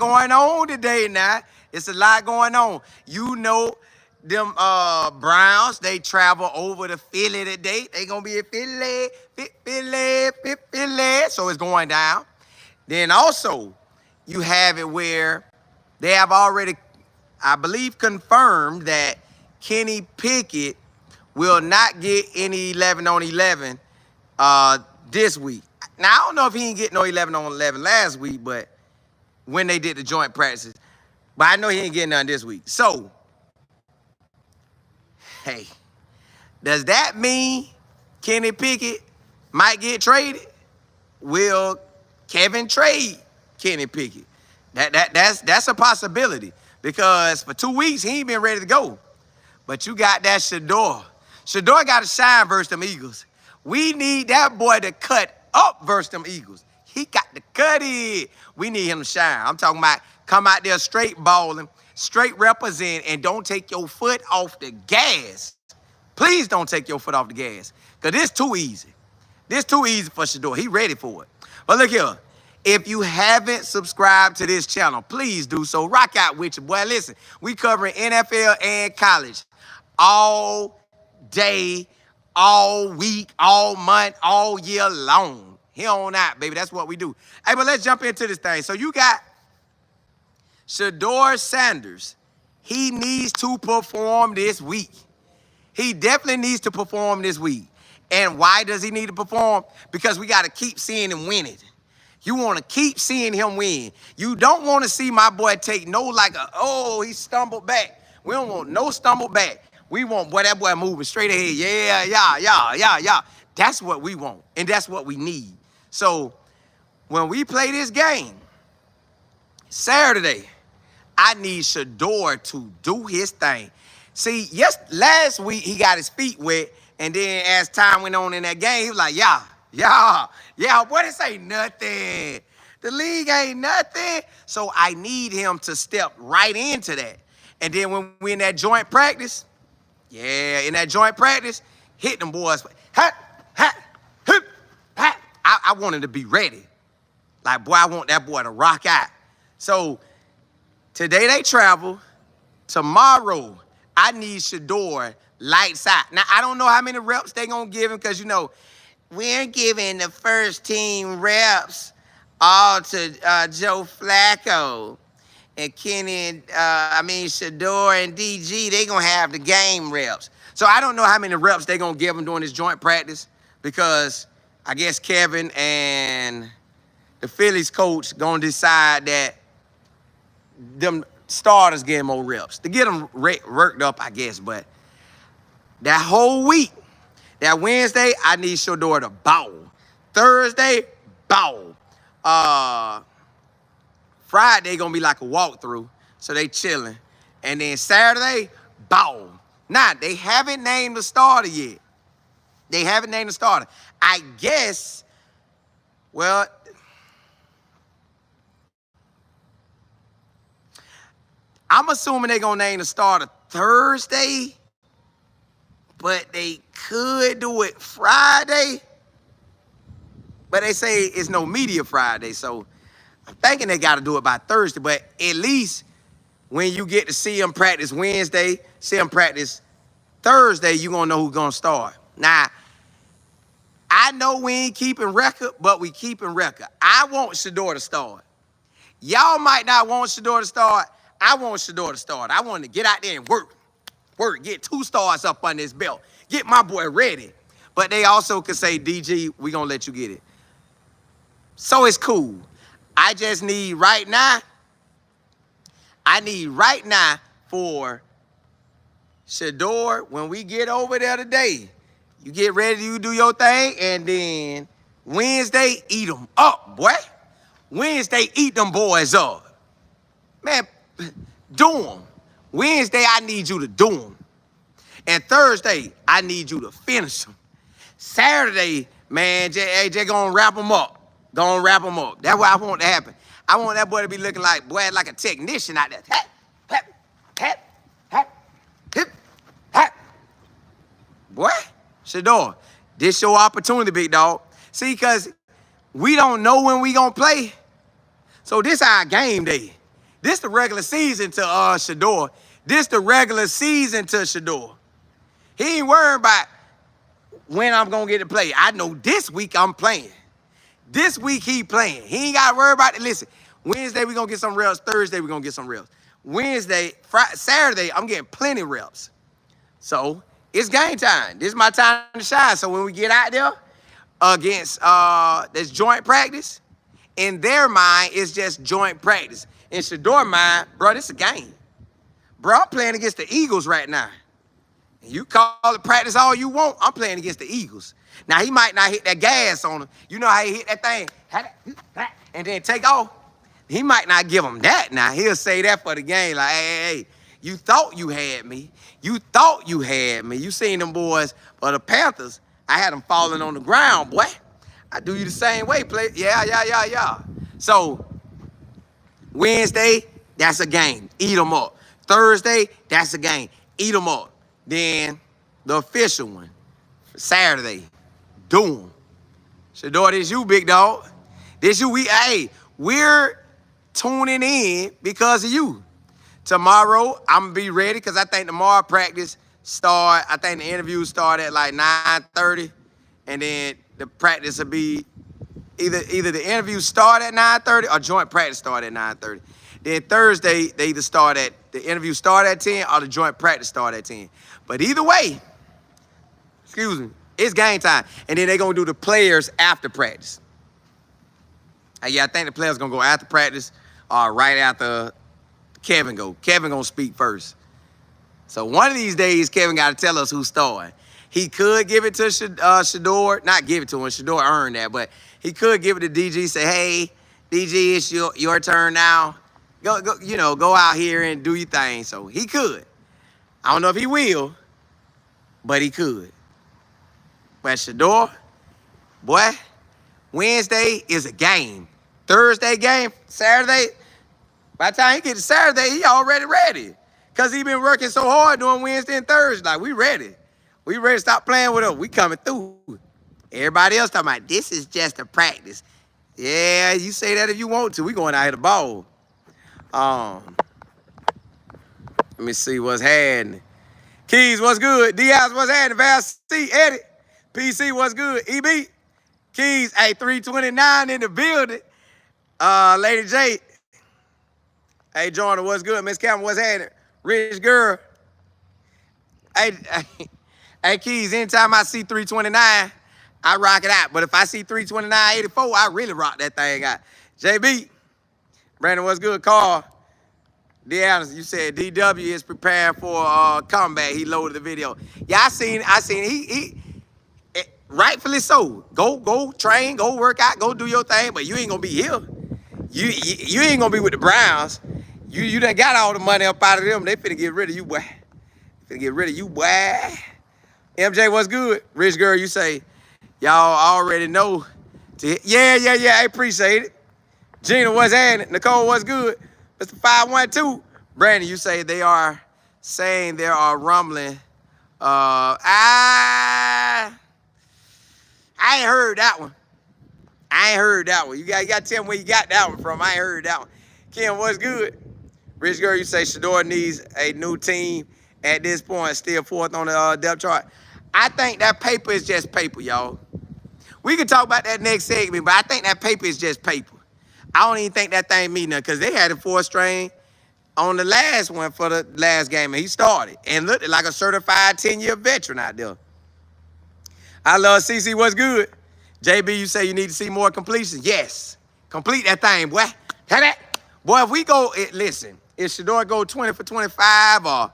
going on today now. It's a lot going on. You know, them Browns, they travel over to Philly today. They gonna be in Philly. So it's going down. Then also, you have it where they have already, I believe, confirmed that Kenny Pickett will not get any 11 on 11 this week. Now, I don't know if he didn't get no 11 on 11 last week, but when they did the joint practices. But I know he ain't getting none this week. So, hey, does that mean Kenny Pickett might get traded? Will Kevin trade Kenny Pickett? That's a possibility because for 2 weeks, he ain't been ready to go. But you got that Shedeur. Shedeur got to shine versus them Eagles. We need that boy to cut up versus them Eagles. He got to cut it. We need him to shine. I'm talking about come out there straight balling, straight represent, and don't take your foot off the gas. Please don't take your foot off the gas because this too easy. This too easy for Shedeur. He ready for it. But look here. If you haven't subscribed to this channel, please do so. Rock out with you, boy. Listen, we covering NFL and college all day, all week, all month, all year long. Here on out, baby. That's what we do. Hey, but let's jump into this thing. So you got Shador Sanders. He needs to perform this week. He definitely needs to perform this week. And why does he need to perform? Because we got to keep seeing him win it. You want to keep seeing him win. You don't want to see my boy take no he stumbled back. We don't want no stumble back. We want that boy moving straight ahead. Yeah. That's what we want, and that's what we need. So when we play this game, Saturday, I need Shedeur to do his thing. See, last week he got his feet wet, and then as time went on in that game, he was like, boy, this ain't nothing. The league ain't nothing. So I need him to step right into that. And then when we in that joint practice, hit them boys. I want him to be ready. Like, boy, I want that boy to rock out. So today they travel. Tomorrow, I need Shedeur lights out. Now, I don't know how many reps they going to give him because, you know, we're giving the first team reps all to Joe Flacco. And Kenny, Shedeur and DG, they going to have the game reps. So I don't know how many reps they going to give him during this joint practice because I guess Kevin and the Phillies coach going to decide that them starters get more reps to get them worked up, I guess. But that whole week, that Wednesday, I need Shedeur to ball. Thursday, ball. Friday gonna be like a walkthrough, so they chilling. And then Saturday, ball. Nah, they haven't named the starter yet. They haven't named the starter. I guess, well, I'm assuming they're gonna name the starter Thursday, but they could do it Friday. But they say it's no media Friday, so I'm thinking they got to do it by Thursday. But at least when you get to see them practice Wednesday, see them practice Thursday, you're going to know who's going to start. Now, I know we ain't keeping record, but we keeping record. I want Shedeur to start. Y'all might not want Shedeur to start. I want Shedeur to start. I want to get out there and work, get 2 stars up on this belt. Get my boy ready. But they also could say, DG, we going to let you get it. So it's cool. I just need right now for Shedeur, when we get over there today, you get ready, you do your thing, and then Wednesday, eat them up, boy. Wednesday, eat them boys up. Man, do them. Wednesday, I need you to do them. And Thursday, I need you to finish them. Saturday, man, AJ gonna wrap them up. Gonna wrap them up. That's what I want to happen. I want that boy to be looking like, boy, like a technician out there. Boy, Shedeur, this your opportunity, big dog. See, because we don't know when we gonna play. So this our game day. This the regular season to Shedeur. This the regular season to Shedeur. He ain't worried about when I'm going to get to play. I know this week I'm playing. This week he playing. He ain't got to worry about it. Listen, Wednesday we going to get some reps. Thursday we going to get some reps. Wednesday, Friday, Saturday, I'm getting plenty reps. So it's game time. This is my time to shine. So when we get out there against this joint practice, in their mind, it's just joint practice. In Shedeur mind, bro, this is a game. Bro, I'm playing against the Eagles right now. And you call it practice all you want. I'm playing against the Eagles. Now, he might not hit that gas on him. You know how he hit that thing, and then take off? He might not give him that now. He'll say that for the game, like, hey, you thought you had me. You thought you had me. You seen them boys, but the Panthers, I had them falling on the ground, boy. I do you the same way, play. Yeah. So, Wednesday, that's a game. Eat them up. Thursday, that's a game. Eat them up. Then the official one, Saturday, do them. Shedeur, this you, big dog. This you. We're tuning in because of you. Tomorrow, I'm going to be ready because I think tomorrow practice start. I think the interviews start at like 9:30. And then the practice will be either the interviews start at 9:30 or joint practice start at 9:30. Then Thursday, they either the interview start at 10 or the joint practice start at 10. But either way, it's game time. And then they're going to do the players after practice. Yeah, I think the players going to go after practice or right after Kevin go. Kevin going to speak first. So one of these days, Kevin got to tell us who's starting. He could give it to Shedeur. Not give it to him. Shedeur earned that. But he could give it to DG. Say, hey, DG, it's your turn now. Go out here and do your thing. So he could. I don't know if he will, but he could. But Shedeur, boy, Wednesday is a game. Thursday game, Saturday. By the time he get to Saturday, he already ready. Because he been working so hard doing Wednesday and Thursday. Like, we ready. We ready to stop playing with him. We coming through. Everybody else talking about, this is just a practice. Yeah, you say that if you want to. We going out here to ball. Let me see what's happening. Keys, what's good? Diaz, what's happening? Val C, Eddie. PC, what's good? EB. Keys, hey, 329 in the building. Lady J. Hey, Jordan, what's good? Miss Cameron, what's happening? Rich girl. Hey, Keys, anytime I see 329, I rock it out. But if I see 329.84, I really rock that thing out. JB. Brandon, what's good? Carl. Deanna, you said DW is preparing for a comeback. He loaded the video. Yeah, I seen he rightfully so. Go train, go work out, go do your thing, but you ain't gonna be here. You ain't gonna be with the Browns. You done got all the money up out of them. They finna get rid of you, boy. MJ, what's good? Rich girl, you say, y'all already know. Yeah, I appreciate it. Gina, what's happening? Nicole, what's good? Mr. 512. Brandon, you say they are saying there are rumbling. I ain't heard that one. You got to tell me where you got that one from. I ain't heard that one. Kim, what's good? Rich girl, you say Shedeur needs a new team at this point, still fourth on the depth chart. I think that paper is just paper, y'all. We can talk about that next segment, but I think that paper is just paper. I don't even think that thing mean nothing because they had a 4th string on the last one for the last game, and he started and looked like a certified 10-year veteran out there. I love CC. What's good? JB, you say you need to see more completions. Yes. Complete that thing, boy. Boy, if we go, listen, if Shedeur go 20 for 25 or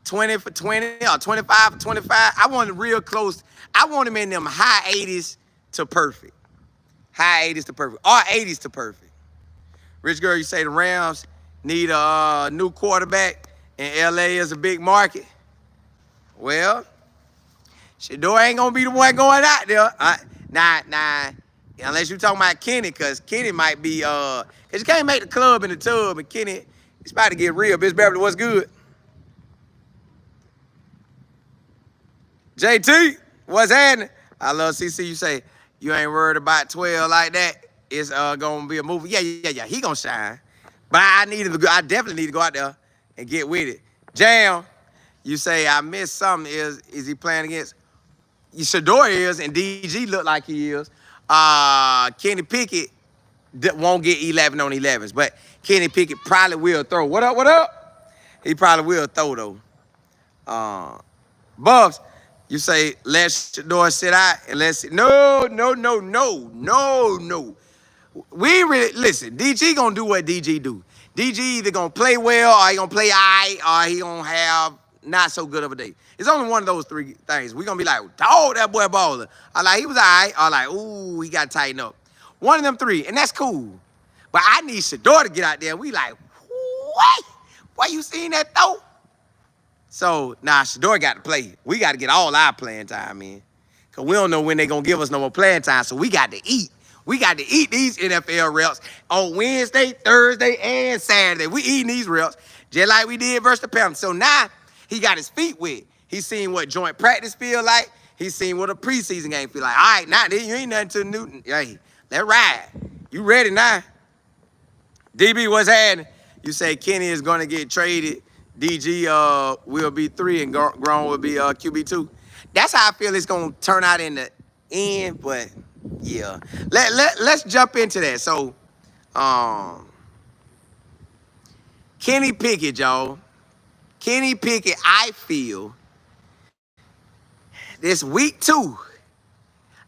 20 for 20 or 25 for 25, I want him real close. I want him in them high 80s to perfect. High 80s to perfect. Or 80s to perfect. Rich girl, you say the Rams need a new quarterback and LA is a big market. Well, Shedeur ain't going to be the one going out there. Nah. Unless you're talking about Kenny, because Kenny might be, because you can't make the club in the tub, and Kenny, it's about to get real. Bitch Beverly, what's good? JT, what's happening? I love CC. You say, you ain't worried about 12 like that. it's gonna be a movie. Yeah. He gonna shine. But I definitely need to go out there and get with it. Jam, you say I missed something. Is he playing against? Shedeur is, and DG look like he is. Kenny Pickett won't get 11 on 11s, but Kenny Pickett probably will throw. What up? What up? He probably will throw though. Buffs, you say let Shador sit out and let's no. We really listen. DG gonna do what DG do. DG either gonna play well or he gonna play aight or he gonna have not so good of a day. It's only one of those three things. We gonna be like, dog, that boy baller. I like he was aight. Or like, ooh, he got to tighten up. One of them three, and that's cool. But I need Shedeur to get out there. We like, what? Why you seeing that throw? So, Shedeur got to play. We got to get all our playing time in. Because we don't know when they're going to give us no more playing time, so we got to eat. We got to eat these NFL reps on Wednesday, Thursday, and Saturday. We eating these reps just like we did versus the Panthers. So now he got his feet wet. He's seen what joint practice feel like. He's seen what a preseason game feel like. All right, now you ain't nothing to Newton. Hey, let's ride. You ready now? DB, what's happening? You say Kenny is going to get traded. DG will be 3 and Grown will be QB2. That's how I feel it's going to turn out in the end, but yeah. Let's jump into that. So, Kenny Pickett, y'all. Kenny Pickett, I feel, this week 2,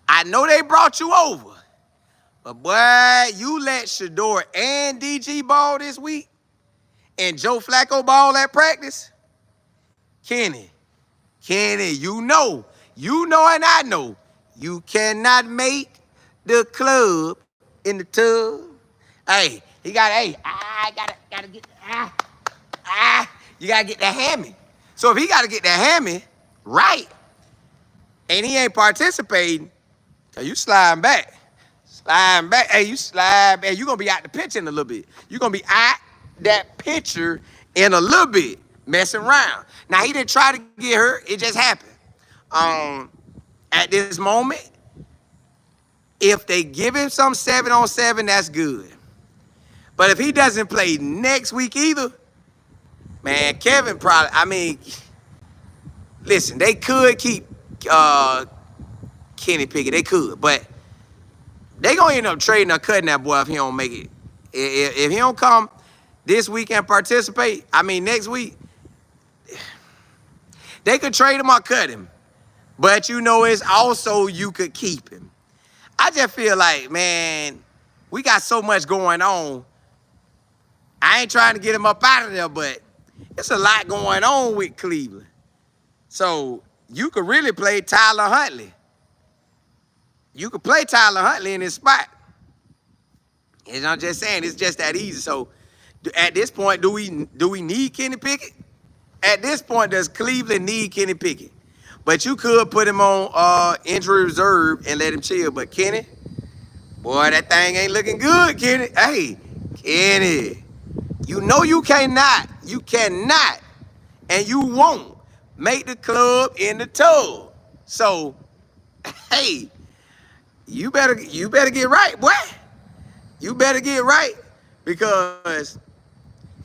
I know they brought you over, but boy, you let Shedeur and DG ball this week, and Joe Flacco ball at practice. Kenny, you know, and I know, you cannot make the club in the tub. Hey, he got, I gotta get, you gotta get that hammy. So if he gotta get that hammy right, and he ain't participating, cause you sliding back. Hey, you slide back. You gonna be out the picture in a little bit. You gonna be out that picture in a little bit, messing around. Now he didn't try to get hurt. It just happened. At this moment, if they give him some 7-on-7, that's good. But if he doesn't play next week either, man, Kevin probably, listen, they could keep Kenny Pickett. They could, but they gonna end up trading or cutting that boy if he don't make it. If he don't come this week and participate, next week, they could trade him or cut him. But it's also you could keep him. I just feel like, man, we got so much going on. I ain't trying to get him up out of there, but it's a lot going on with Cleveland. So you could really play Tyler Huntley. You could play Tyler Huntley in his spot. And I'm just saying, it's just that easy. So at this point, do we need Kenny Pickett? At this point, does Cleveland need Kenny Pickett? But you could put him on injury reserve and let him chill. But Kenny, boy, that thing ain't looking good, Kenny. Hey, Kenny, you know you cannot, and you won't make the club in the tub. So, hey, you better get right, boy. You better get right, because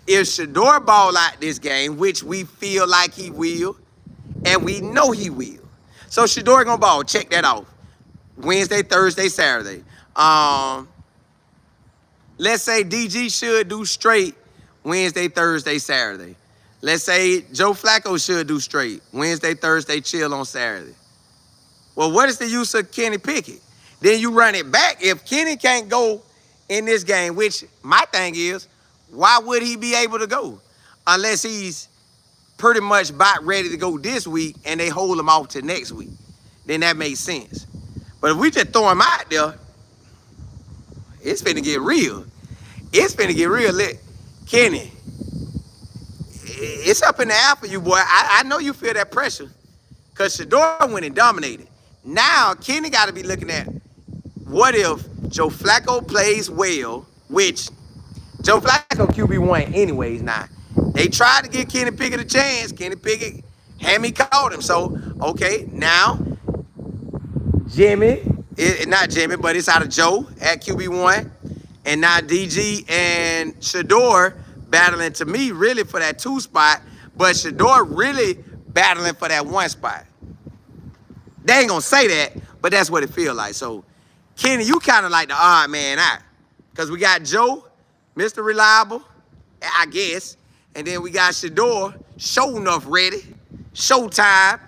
if Shedeur ball out this game, which we feel like he will, and we know he will. So Shedeur gonna ball. Check that off. Wednesday, Thursday, Saturday. Let's say DG should do straight Wednesday, Thursday, Saturday. Let's say Joe Flacco should do straight Wednesday, Thursday, chill on Saturday. Well, what is the use of Kenny Pickett? Then you run it back. If Kenny can't go in this game, which my thing is, why would he be able to go? Unless he's pretty much about ready to go this week and they hold him off to next week. Then that makes sense. But if we just throw him out there, it's finna get real. It's finna get real. Kenny, it's up in the air for you, boy. I know you feel that pressure because Shedeur went and dominated. Now, Kenny got to be looking at, what if Joe Flacco plays well, which Joe Flacco QB1 anyways now. They tried to give Kenny Pickett a chance. Kenny Pickett, Hammy called him. So, okay, now Jimmy Not Jimmy, but it's out of Joe at QB1. And now DG and Shedeur battling to me really for that 2 spot, but Shedeur really battling for that 1 spot. They ain't gonna say that, but that's what it feel like. So, Kenny, you kind of like the odd man out. Because we got Joe, Mr. Reliable, I guess. And then we got Shedeur, show enough ready, showtime,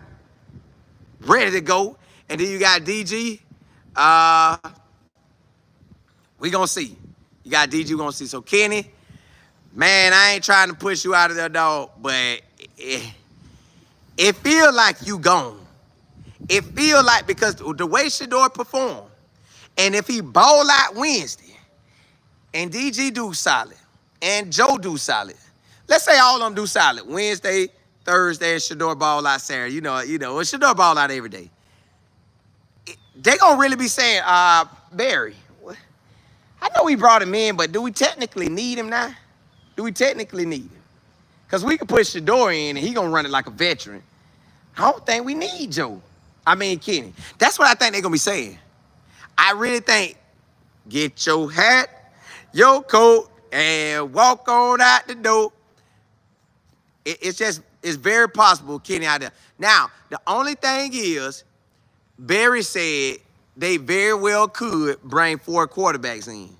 ready to go. And then you got DG. We gonna see. You got DG, we gonna see. So Kenny, man, I ain't trying to push you out of there, dog, but it feel like you gone. It feel like because the way Shedeur performed, and if he ball out Wednesday, and DG do solid, and Joe do solid, let's say all of them do solid. Wednesday, Thursday, and Shedeur ball out Saturday. You know, Shedeur ball out every day. They gonna really be saying, Barry, I know we brought him in, but do we technically need him now? Do we technically need him? Because we can put Shedeur in and he gonna run it like a veteran. I don't think we need Joe. I mean, Kenny. That's what I think they're gonna be saying. I really think, get your hat, your coat, and walk on out the door. It's very possible, Kenny, out there. Now, the only thing is, Barry said they very well could bring 4 quarterbacks in.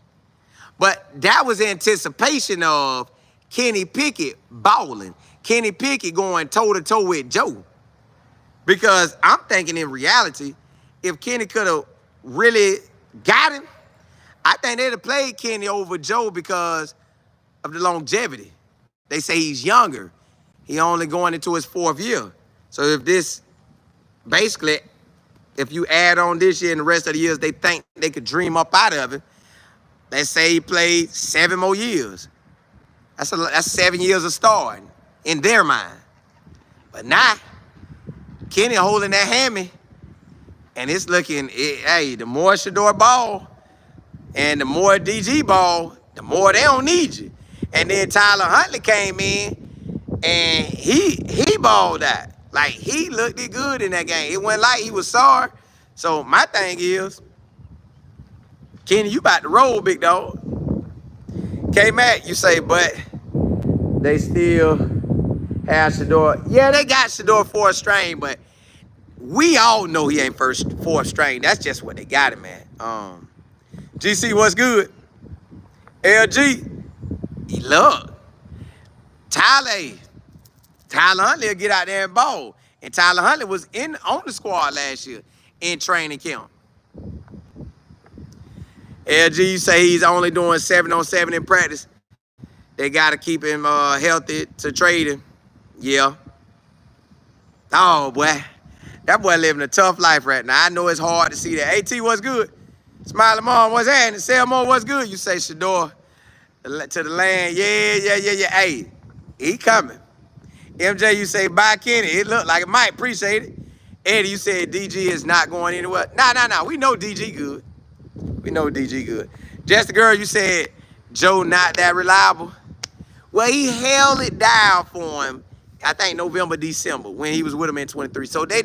But that was anticipation of Kenny Pickett balling. Kenny Pickett going toe-to-toe with Joe. Because I'm thinking in reality, if Kenny could have really got him, I think they'd have played Kenny over Joe because of the longevity. They say he's younger. He only going into his 4th year. So if this, basically, if you add on this year and the rest of the years, they think they could dream up out of it. Let's say he played 7 more years. That's 7 years of starting in their mind. But now, Kenny holding that hammy, and it's looking, hey, the more Shedeur ball and the more DG ball, the more they don't need you. And then Tyler Huntley came in, and he balled out. Like, he looked good in that game. It wasn't like he was sorry. So my thing is, Kenny, you about to roll, big dog. K-Mac, you say, but they still have Shedeur. Yeah, they got Shedeur 4th string, but we all know he ain't 4th string. That's just what they got him, man. GC, what's good? LG, he love. Tyler Huntley will get out there and ball. And Tyler Huntley was on the squad last year in training camp. LG, you say he's only doing 7-on-7 in practice. They got to keep him healthy to trade him. Yeah. Oh, boy. That boy living a tough life right now. I know it's hard to see that. AT, what's good? Smiley Mom, what's happening? Selmo, what's good? You say Shedeur to the land. Yeah. Hey, he coming. MJ, you say bye, Kenny. It looked like it might. Appreciate it. Eddie, you said DG is not going anywhere. Nah. We know DG good. We know DG good. Just the girl, you said Joe not that reliable. Well, he held it down for him, I think November, December, when he was with him in 23. So they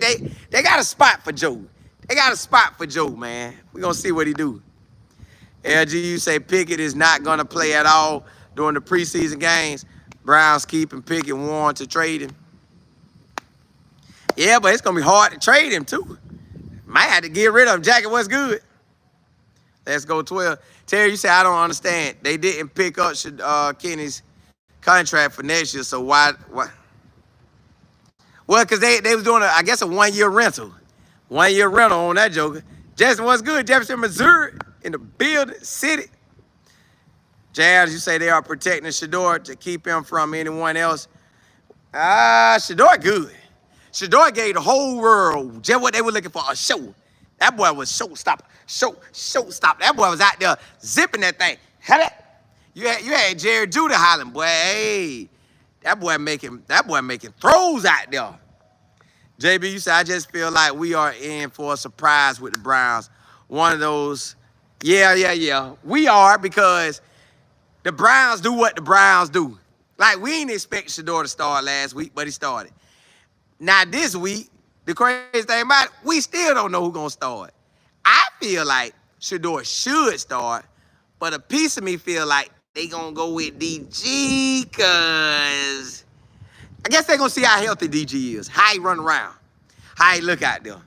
got a spot for Joe. They got a spot for Joe, man. We're going to see what he do. LG, you say Pickett is not going to play at all during the preseason games. Browns keeping Pickett warm to trade him. Yeah, but it's going to be hard to trade him, too. Might have to get rid of him. Jacket, what's good? Let's go 12. Terry, you say, I don't understand. They didn't pick up Kenny's contract for next year, so why? Well, because they was doing, I guess, a 1-year rental. 1-year rental on that joker. Justin, what's good? Jefferson, Missouri, in the building, city. Jazz, you say they are protecting Shedeur to keep him from anyone else. Shedeur good. Shedeur gave the whole world just what they were looking for, a show. That boy was showstopper. Showstopper. That boy was out there zipping that thing. You had Jerry Judah hollering, boy. Hey, that boy making throws out there. JB, you said, I just feel like we are in for a surprise with the Browns. One of those, yeah. We are, because the Browns do what the Browns do. Like, we didn't expect Shedeur to start last week, but he started. Now, this week, the crazy thing about it, we still don't know who's going to start. I feel like Shedeur should start, but a piece of me feel like they gonna go with DG because I guess they gonna see how healthy DG is, how he run around, how he look out there.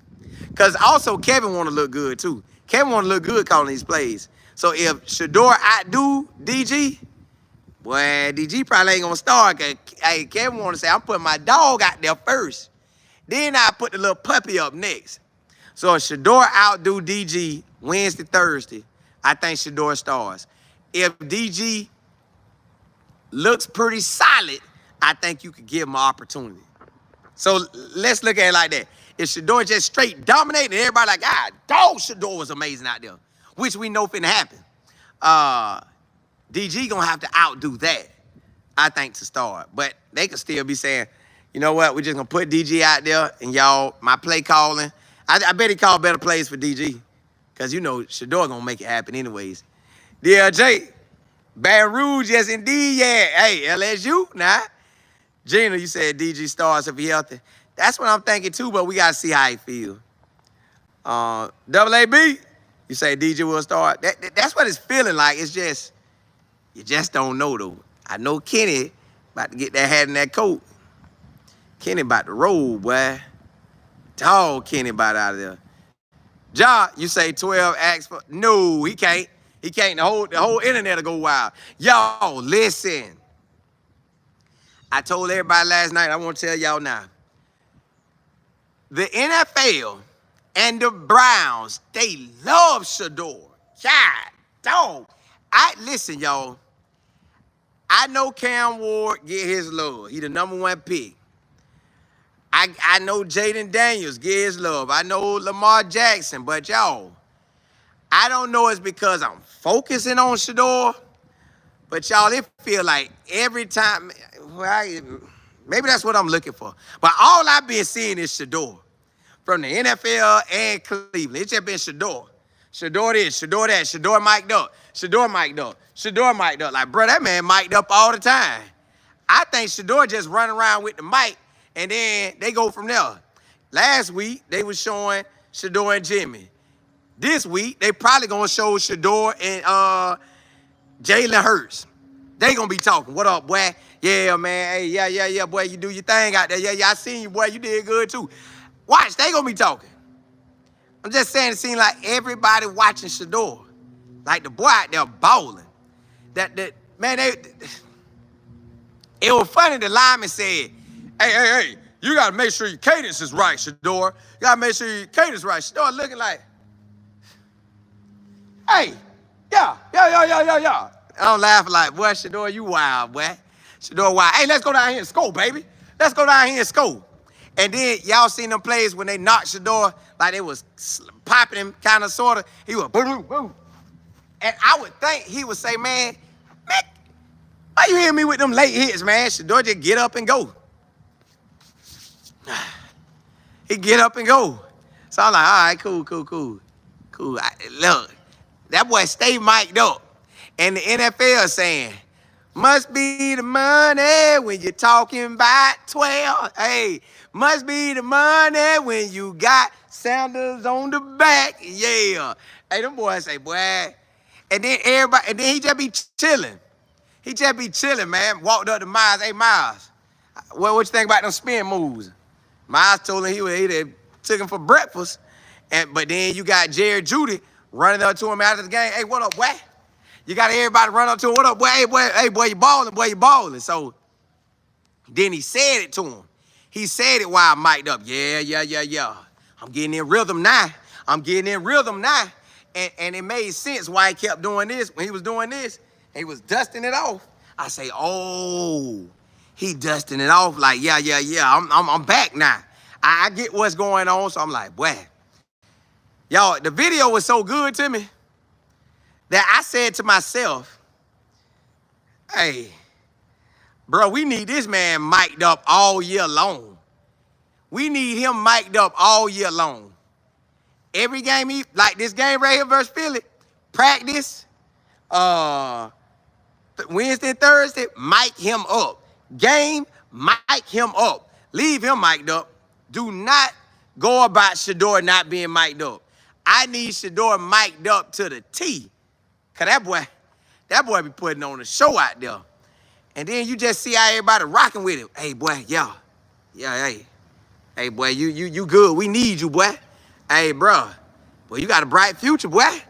Because also Kevin want to look good too. Kevin want to look good calling these plays. So if Shedeur outdo DG, boy, DG probably ain't gonna start. Cause hey, Kevin want to say, I'm putting my dog out there first. Then I put the little puppy up next. So if Shedeur outdo DG Wednesday, Thursday, I think Shedeur starts. If DG looks pretty solid, I think you could give him an opportunity. So let's look at it like that. If Shedeur just straight dominating, everybody like, dog, Shedeur was amazing out there, which we know finna happen. DG gonna have to outdo that, I think, to start. But they could still be saying, you know what, we're just gonna put DG out there and y'all, my play calling. I bet he called better plays for DG. Because you know Shedeur gonna make it happen anyways. DLJ, Baton Rouge, yes indeed, yeah. Hey, LSU, nah. Gina, you said DG starts if he healthy. That's what I'm thinking too, but we gotta see how he feel. Double AB, you say DG will start. That's what it's feeling like. It's just, you just don't know though. I know Kenny about to get that hat and that coat. Kenny about to roll, boy. Dog Kenny about out of there. Ja, you say 12 acts for, no, he can't. He can't, the whole internet will go wild. Y'all, listen. I told everybody last night, I want to tell y'all now. The NFL and the Browns, they love Shedeur. God, dog. Listen, y'all. I know Cam Ward get his love. He the #1 pick. I know Jaden Daniels get his love. I know Lamar Jackson, but y'all, I don't know it's because I'm focusing on Shedeur, but y'all, it feel like every time, maybe that's what I'm looking for. But all I've been seeing is Shedeur from the NFL and Cleveland. It's just been Shedeur. Shedeur this, Shedeur that, Shedeur mic'd up, Shedeur mic'd up, Shedeur mic'd up. Like, bro, that man mic'd up all the time. I think Shedeur just run around with the mic, and then they go from there. Last week, they was showing Shedeur and Jimmy. This week, they probably going to show Shedeur and Jalen Hurts. They going to be talking. What up, boy? Yeah, man. Hey, yeah, boy. You do your thing out there. Yeah, I seen you, boy. You did good, too. Watch. They going to be talking. I'm just saying it seems like everybody watching Shedeur. Like the boy out there balling. Man, it was funny. The lineman said, hey, you got to make sure your cadence is right, Shedeur. You got to make sure your cadence is right. Shedeur looking like, hey, yeah. I'm laughing like, boy, Shedeur, you wild, boy. Shedeur wild. Hey, let's go down here and score, baby. Let's go down here and score. And then y'all seen them plays when they knocked Shedeur, like they was popping him kind of, sort of. He was boom, boom. And I would think he would say, man, why you hear me with them late hits, man? Shedeur just get up and go. He get up and go. So I'm like, all right, cool. Look, that boy stay mic'd up. And the NFL saying, must be the money when you're talking about 12. Hey, must be the money when you got Sanders on the back. Yeah. Hey, them boys say, boy. And then he just be chilling. He just be chilling, man. Walked up to Miles. Hey, Miles, what you think about them spin moves? Miles told him he took him for breakfast. But then you got Jared Judy running up to him after the game. Hey, what up, boy? You got everybody run up to him. What up, boy? Hey, boy, you balling. So then he said it to him. He said it while mic'd up. Yeah. I'm getting in rhythm now. And it made sense why he kept doing this. When he was doing this, he was dusting it off. I say, oh, he dusting it off like, yeah. I'm back now. I get what's going on. So I'm like, boy. Y'all, the video was so good to me that I said to myself, hey, bro, we need this man mic'd up all year long. We need him mic'd up all year long. Every game, like this game right here versus Philly, practice, Wednesday, Thursday, mic him up. Game, mic him up. Leave him mic'd up. Do not go about Shedeur not being mic'd up. I need Shedeur mic'd up to the T. Cause that boy be putting on a show out there. And then you just see how everybody rocking with him. Hey, boy, yeah, hey. Hey, boy, you good. We need you, boy. Hey, bro, boy, you got a bright future, boy.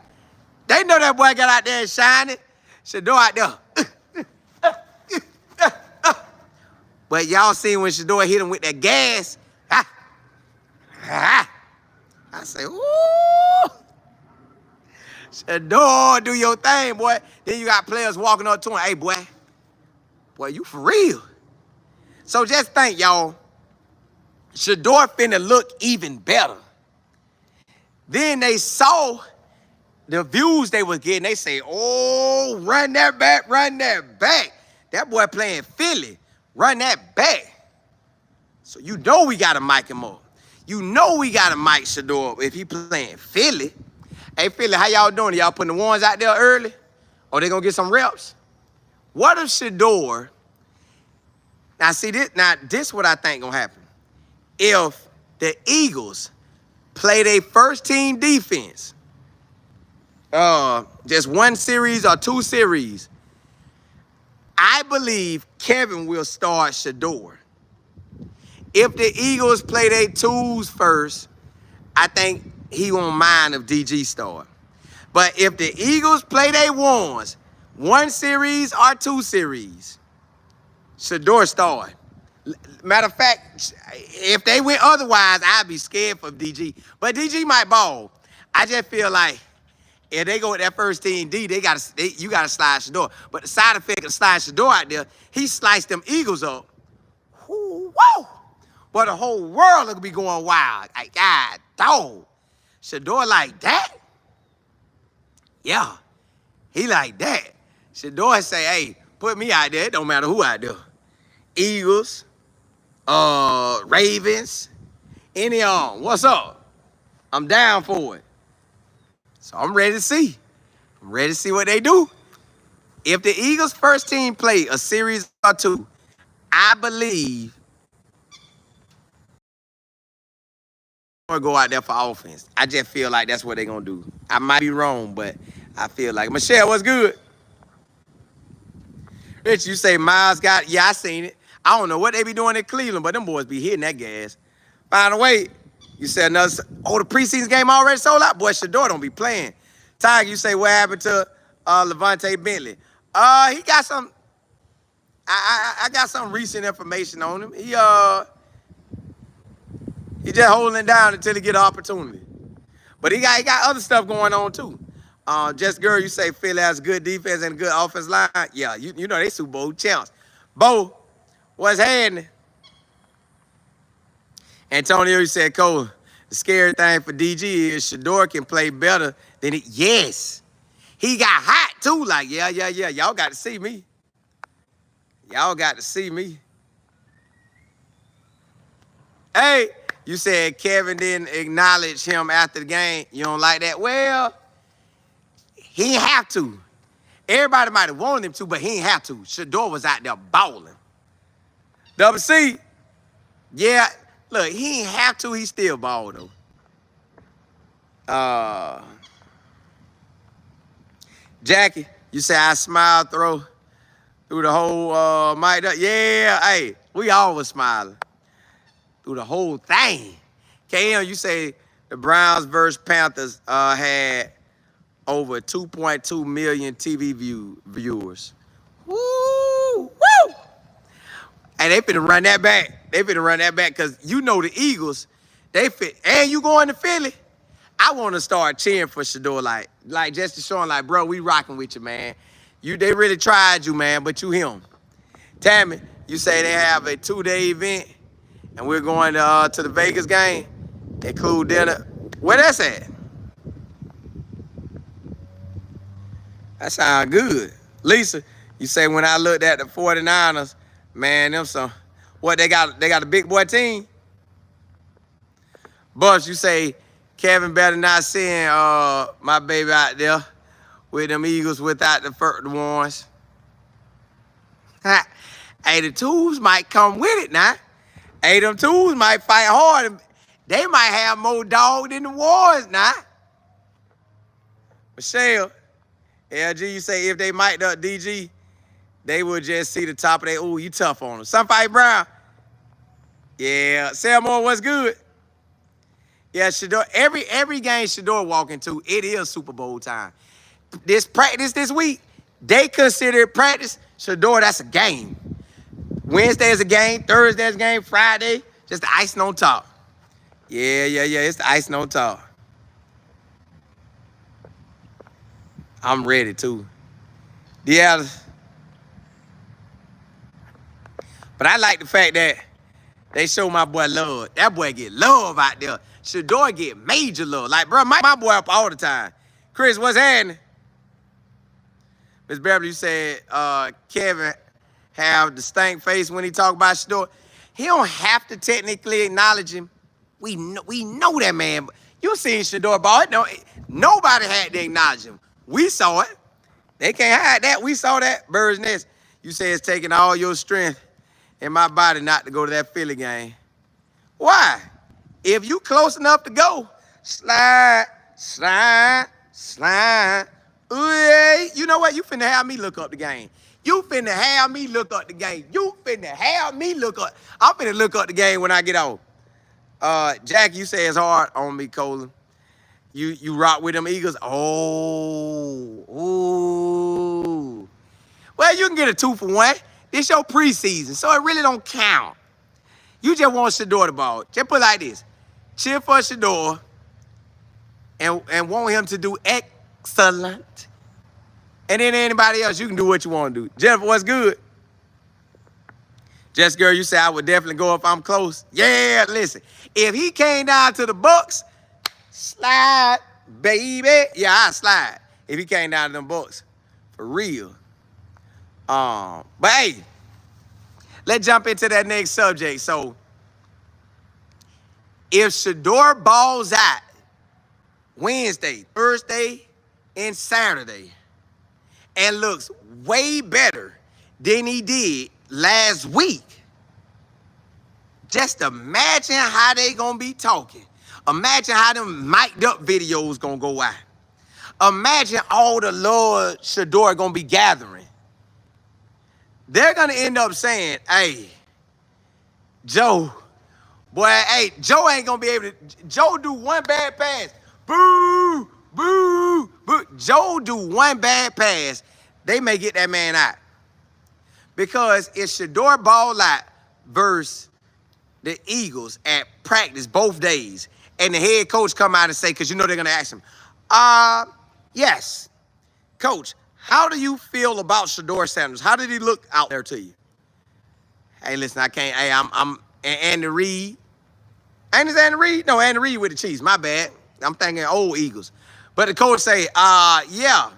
They know that boy got out there and shining. Shedeur out there. But y'all seen when Shedeur hit him with that gas. I say, ooh. Shedeur, do your thing, boy. Then you got players walking up to him. Hey, boy, you for real. So just think, y'all. Shedeur finna look even better. Then they saw the views they was getting. They say, oh, run that back, run that back. That boy playing Philly. Run that back. So you know we got to mic him up. You know we got to mic Shedeur if he playing Philly. Hey, Philly, how y'all doing? Y'all putting the ones out there early? Or they going to get some reps? What if Shedeur... Now, see, this what I think going to happen. If the Eagles play their first team defense, just one series or two series, I believe Kevin will start Shedeur. If the Eagles play their twos first, I think he won't mind if DG start. But if the Eagles play their ones, one series or two series, Shedeur start. Matter of fact, if they went otherwise, I'd be scared for DG. But DG might ball. I just feel like if they go with that first team D, you gotta slide Shedeur. But the side effect of sliding Shedeur out there, he sliced them Eagles up. Woo! But the whole world will be going wild. Like, God, dog. Shedeur like that? Yeah, he like that. Shedeur say, hey, put me out there. It don't matter who out there. Eagles, Ravens, any of them. What's up? I'm down for it. So I'm ready to see. I'm ready to see what they do. If the Eagles' first team play a series or two, I believe they're going to go out there for offense. I just feel like that's what they're going to do. I might be wrong, but I feel like. Michelle, what's good? Rich, you say Miles got, yeah, I seen it. I don't know what they be doing in Cleveland, but them boys be hitting that gas. By the way, you said another, the preseason game already sold out? Boy, Shedeur don't be playing. Tiger, you say what happened to Levante Bentley? He got some, I got some recent information on him. He just holding it down until he get an opportunity. But he got other stuff going on too. Just girl, you say Philly has good defense and a good offense line. Yeah, you know they Super Bowl champs. Bo, what's happening? Antonio, you said, Cole, the scary thing for DG is Shedeur can play better than he. Yes. He got hot too. Like, yeah. Y'all got to see me. Y'all got to see me. Hey, you said Kevin didn't acknowledge him after the game. You don't like that? Well, he ain't have to. Everybody might have wanted him to, but he ain't have to. Shedeur was out there balling. Double C, yeah, look, he ain't have to. He still balled, though. Jackie, you say I smiled through the whole mic. Yeah, hey, we always smiling through the whole thing. KM, you say the Browns versus Panthers had over 2.2 million TV viewers. Woo! Hey, they finna run that back. They finna run that back because you know the Eagles, they fit. And you going to Philly? I want to start cheering for Shedeur, like just to showing, like, bro, we rocking with you, man. They really tried you, man, but you him. Tammy, you say they have a 2-day event, and we're going to the Vegas game. Include dinner. Where that's at? That sound good. Lisa, you say when I looked at the 49ers, man, them some, what, they got a big boy team? Bush, you say Kevin better not send my baby out there with them Eagles without the ones. Hey, the twos might come with it now. Hey, them twos might fight hard. They might have more dog than the ones now. Michelle, LG, you say if they mic'd up DG, they would just see the top of their, ooh, you tough on them. Sunfight Brown. Yeah. Sam Moore, what's good? Yeah, Shedeur, every game Shedeur walk into, it is Super Bowl time. This practice this week, they consider it practice. Shedeur, that's a game. Wednesday is a game, Thursday is a game, Friday, just the icing on top. Yeah, it's the icing on top. I'm ready too. Yeah. But I like the fact that they show my boy love. That boy get love out there. Shedeur get major love. Like, bro, my boy up all the time. Chris, what's happening? Miss Beverly, you said Kevin have the stank face when he talk about Shedeur. He don't have to technically acknowledge him. We know that man. You seen Shedeur ball. No, nobody had to acknowledge him. We saw it. They can't hide that. We saw that. Bird's nest. You say it's taking all your strength in my body not to go to that Philly game. Why? If you close enough to go, slide. Ooh, you know what? You finna have me look up the game. You finna have me look up the game. You finna have me look up. I'm finna look up the game when I get off. Jack, you say it's hard on me, Colin. You rock with them Eagles? Ooh. Well, you can get a 2-for-1. This your preseason, so it really don't count. You just want Shedeur the ball. Just put it like this. Cheer for Shedeur and want him to do excellent. And then anybody else, you can do what you want to do. Jennifer, what's good? Jess, girl, you say I would definitely go if I'm close. Yeah, listen. If he came down to the Bucks, slide, baby. Yeah, I slide. If he came down to them Bucks. For real. But hey, let's jump into that next subject. So, if Shedeur balls out Wednesday, Thursday, and Saturday, and looks way better than he did last week, just imagine how they gonna be talking. Imagine how them mic'd up videos gonna go out. Imagine all the Lord Shedeur gonna be gathering. They're gonna end up saying, hey, Joe, boy, hey, Joe ain't gonna be able to, Joe do one bad pass. Boo, boo, boo. Joe do one bad pass, they may get that man out. Because if Shedeur ball out versus the Eagles at practice both days, and the head coach come out and say, because you know they're gonna ask him, yes, coach, how do you feel about Shador Sanders? How did he look out there to you? Hey, listen, I can't. Hey, I'm Andy Reid. Ain't this Andy Reid? No, Andy Reid with the Chiefs. My bad. I'm thinking old Eagles. But the coach say, yeah,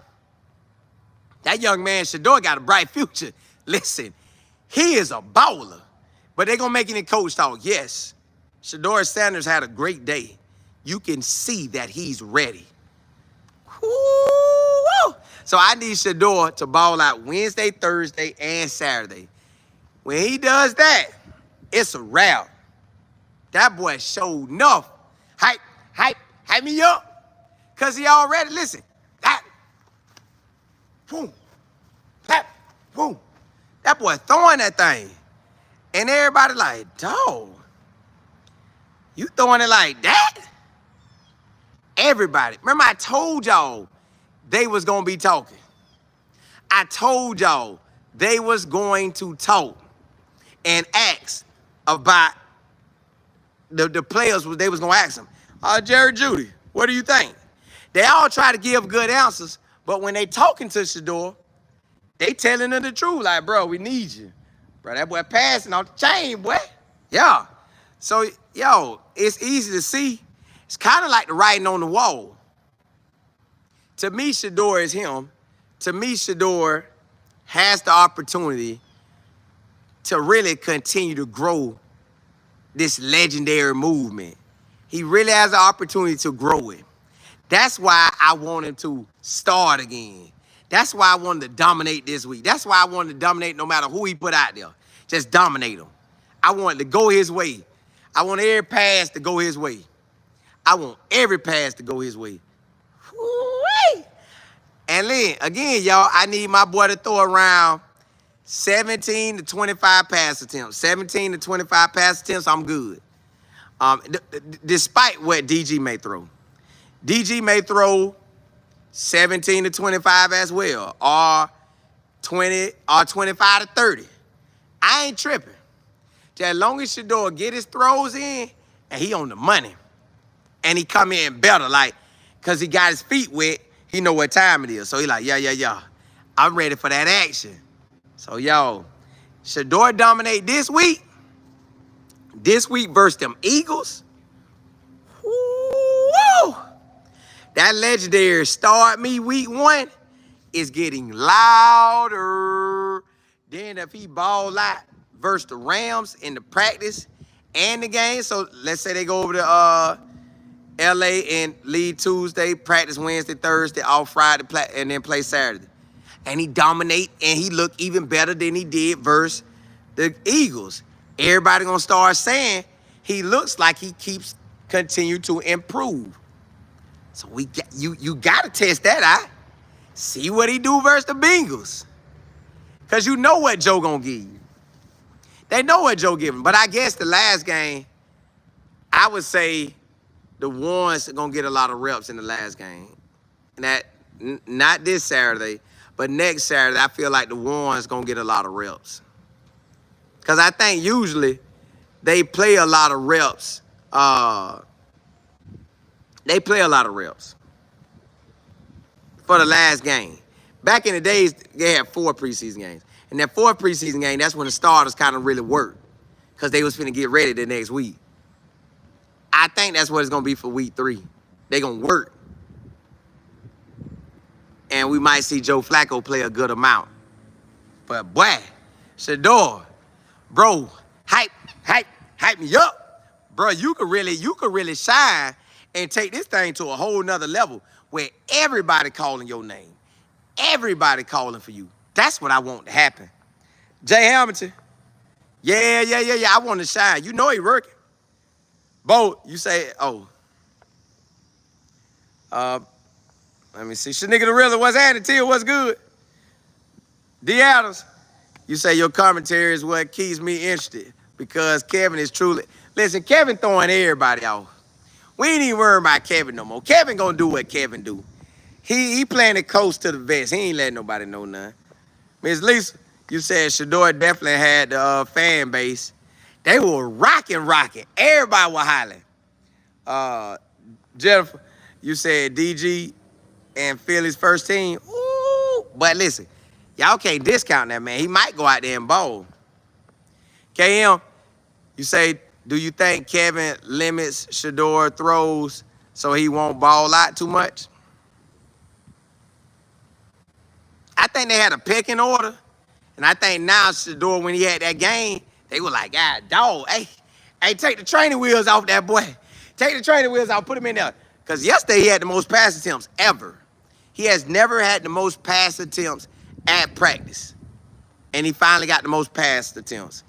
that young man Shedeur got a bright future. Listen, he is a baller. But they're gonna make any coach talk. Yes, Shador Sanders had a great day. You can see that he's ready. Woo! So I need Shedeur to ball out Wednesday, Thursday, and Saturday. When he does that, it's a wrap. That boy showed enough. Hype me up. Because he already, listen, that, boom, that, boom. That boy throwing that thing. And everybody like, dog, you throwing it like that? Everybody. Remember I told y'all they was going to be talking. I told y'all they was going to talk and ask about the players. They was going to ask them, Jerry Judy, what do you think? They all try to give good answers, but when they talking to Shedeur, they telling them the truth. Like, bro, we need you. Bro, that boy passing off the chain, boy. Yeah. So, yo, it's easy to see. It's kind of like the writing on the wall. To me, Shedeur is him. To me, Shedeur has the opportunity to really continue to grow this legendary movement. He really has the opportunity to grow it. That's why I want him to start again. That's why I wanted to dominate this week. That's why I wanted to dominate no matter who he put out there. Just dominate him. I want it to go his way. I want every pass to go his way. I want every pass to go his way. Woo-wee. And then, again, y'all, I need my boy to throw around 17 to 25 pass attempts. 17 to 25 pass attempts, I'm good. Despite what DG may throw. DG may throw 17 to 25 as well, or 20 or 25 to 30. I ain't tripping. Just as long as Shedeur get his throws in and he on the money. And he come in better, like, because he got his feet wet, he know what time it is. So he like, yeah. I'm ready for that action. So, yo, Shedeur dominate this week. This week versus them Eagles. Woo! That legendary start me week 1 is getting louder. Then if he ball out versus the Rams in the practice and the game, so let's say they go over to LA and lead Tuesday, practice Wednesday, Thursday, off Friday, and then play Saturday. And he dominate, and he look even better than he did versus the Eagles. Everybody gonna start saying he looks like he keeps continue to improve. So you gotta test that out. See what he do versus the Bengals. Cause you know what Joe gonna give you. They know what Joe give him. But I guess the last game, I would say the ones are gonna get a lot of reps in the last game. And that not this Saturday, but next Saturday, I feel like the ones gonna get a lot of reps. Cause I think usually they play a lot of reps. They play a lot of reps for the last game. Back in the days, they had 4 preseason games. And that 4th preseason game, that's when the starters kind of really worked because they was finna get ready the next week. I think that's what it's going to be for week 3. They going to work. And we might see Joe Flacco play a good amount. But boy, Shedeur, bro, hype me up. Bro, you could really shine and take this thing to a whole nother level where everybody calling your name. Everybody calling for you. That's what I want to happen. Jay Hamilton. Yeah. I want to shine. You know he working. Bo, you say, let me see. Nigga the Realer, what's happening to you? What's good? D. Adams, you say your commentary is what keeps me interested because Kevin is truly. Listen, Kevin throwing everybody off. We ain't even worrying about Kevin no more. Kevin gonna do what Kevin do. He playing it close to the vest. He ain't letting nobody know nothing. Miss Lisa, you said Shedeur definitely had the fan base. They were rocking. Everybody was hollering. Jennifer, you said DG and Philly's first team. Ooh. But listen, y'all can't discount that, man. He might go out there and bowl. KM, you say, do you think Kevin limits Shedeur throws so he won't ball out too much? I think they had a pecking order. And I think now Shedeur, when he had that game, they were like, God, dog, hey, take the training wheels off that boy. Take the training wheels off, put him in there. Because yesterday he had the most pass attempts ever. He has never had the most pass attempts at practice. And he finally got the most pass attempts.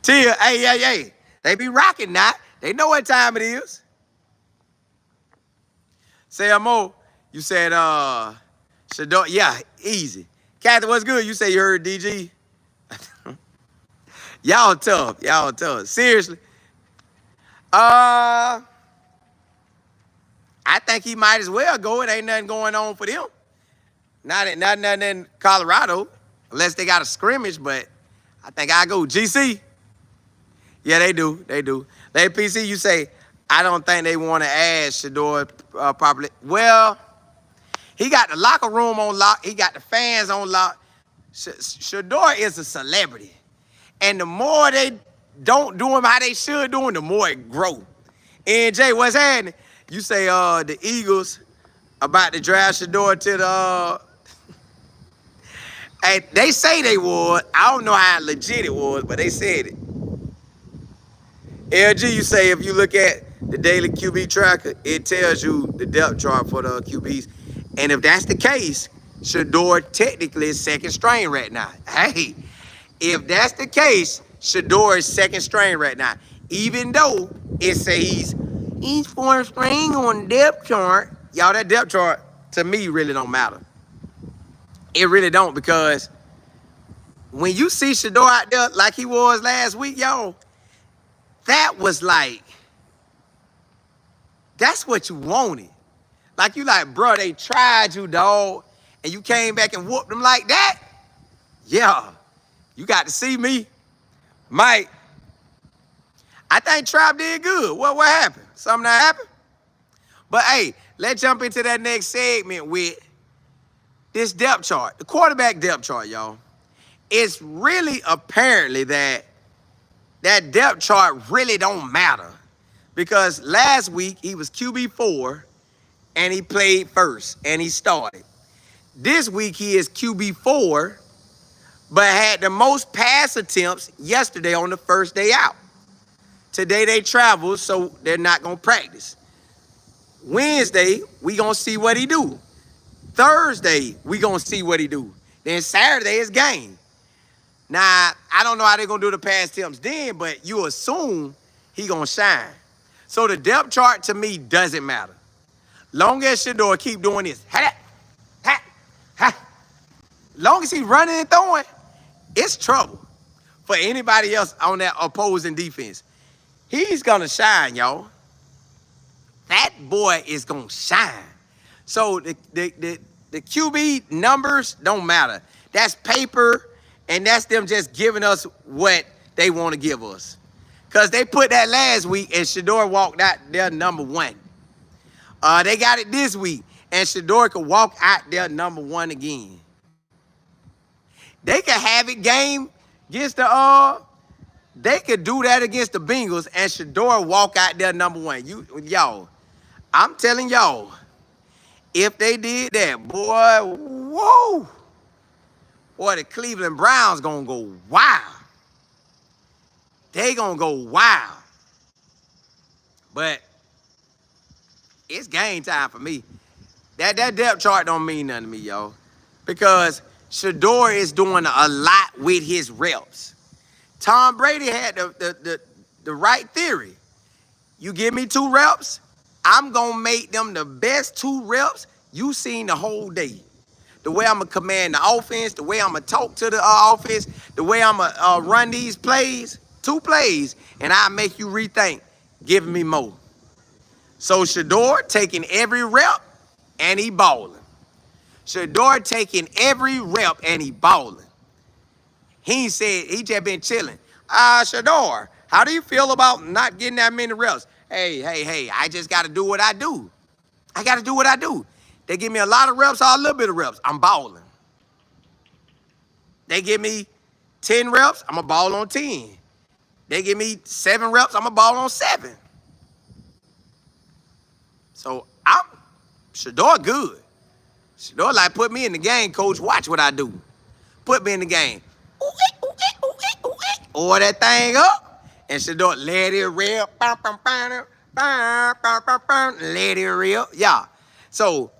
Tia, hey. They be rocking now. They know what time it is. Say more. You said, Shedeur, yeah, easy. Kathy, what's good? You say you heard DG? Y'all tough. Seriously. I think he might as well go. It ain't nothing going on for them. Not nothing in Colorado, unless they got a scrimmage, but I think I go. GC. Yeah, they do. They PC, you say, I don't think they want to add Shedeur properly. Well, he got the locker room on lock. He got the fans on lock. Shedeur is a celebrity. And the more they don't do him how they should do him, the more it grow. And Jay, what's happening? You say the Eagles about to draft Shedeur to the hey, they say they would. I don't know how legit it was, but they said it. LG, you say if you look at the daily QB tracker, it tells you the depth chart for the QBs. And if that's the case, Shedeur technically is second string right now. Hey, if that's the case, Shedeur is second string right now. Even though it says he's fourth string on the depth chart. Y'all, that depth chart, to me really don't matter. It really don't, because when you see Shedeur out there like he was last week, y'all, that was like, that's what you wanted. Like, you like, bro, they tried you, dog, and you came back and whooped them like that? Yeah, you got to see me. Mike, I think Trap did good. What happened? Something that happened? But, hey, let's jump into that next segment with this depth chart. The quarterback depth chart, y'all. It's really apparently that depth chart really don't matter, because last week he was QB4 and he played first and he started. This week he is QB4 but had the most pass attempts yesterday on the first day out. Today they travel, so they're not going to practice. Wednesday, we going to see what he do. Thursday, we going to see what he do. Then Saturday is game. Now, I don't know how they're going to do the pass attempts then, but you assume he going to shine. So the depth chart to me doesn't matter. Long as Shedeur keep doing this, long as he's running and throwing, it's trouble for anybody else on that opposing defense. He's going to shine, y'all. That boy is going to shine. So the QB numbers don't matter. That's paper, and that's them just giving us what they want to give us. Because they put that last week, and Shedeur walked out there number one. They got it this week, and Shedeur could walk out there number one again. They could have it game against they could do that against the Bengals, and Shedeur walk out there number one. Y'all, I'm telling y'all, if they did that, boy, whoa. Boy, the Cleveland Browns gonna go wild. They gonna go wild. But it's game time for me. That depth chart don't mean nothing to me, y'all. Because Shedeur is doing a lot with his reps. Tom Brady had the right theory. You give me 2 reps, I'm going to make them the best 2 reps you seen the whole day. The way I'm going to command the offense, the way I'm going to talk to the offense, the way I'm going to run these plays, 2 plays, and I'll make you rethink giving me more. So Shedeur taking every rep, and he balling. Shedeur taking every rep, and he balling. He said, he just been chilling. Shedeur, how do you feel about not getting that many reps? Hey, I just got to do what I do. I got to do what I do. They give me a lot of reps or a little bit of reps, I'm balling. They give me 10 reps, I'm going to ball on 10. They give me 7 reps, I'm going to ball on 7. So Shedeur good. Shedeur like, put me in the game, coach. Watch what I do. Put me in the game. Or that thing up. And Shedeur, let it rip. Let it rip. Yeah. So,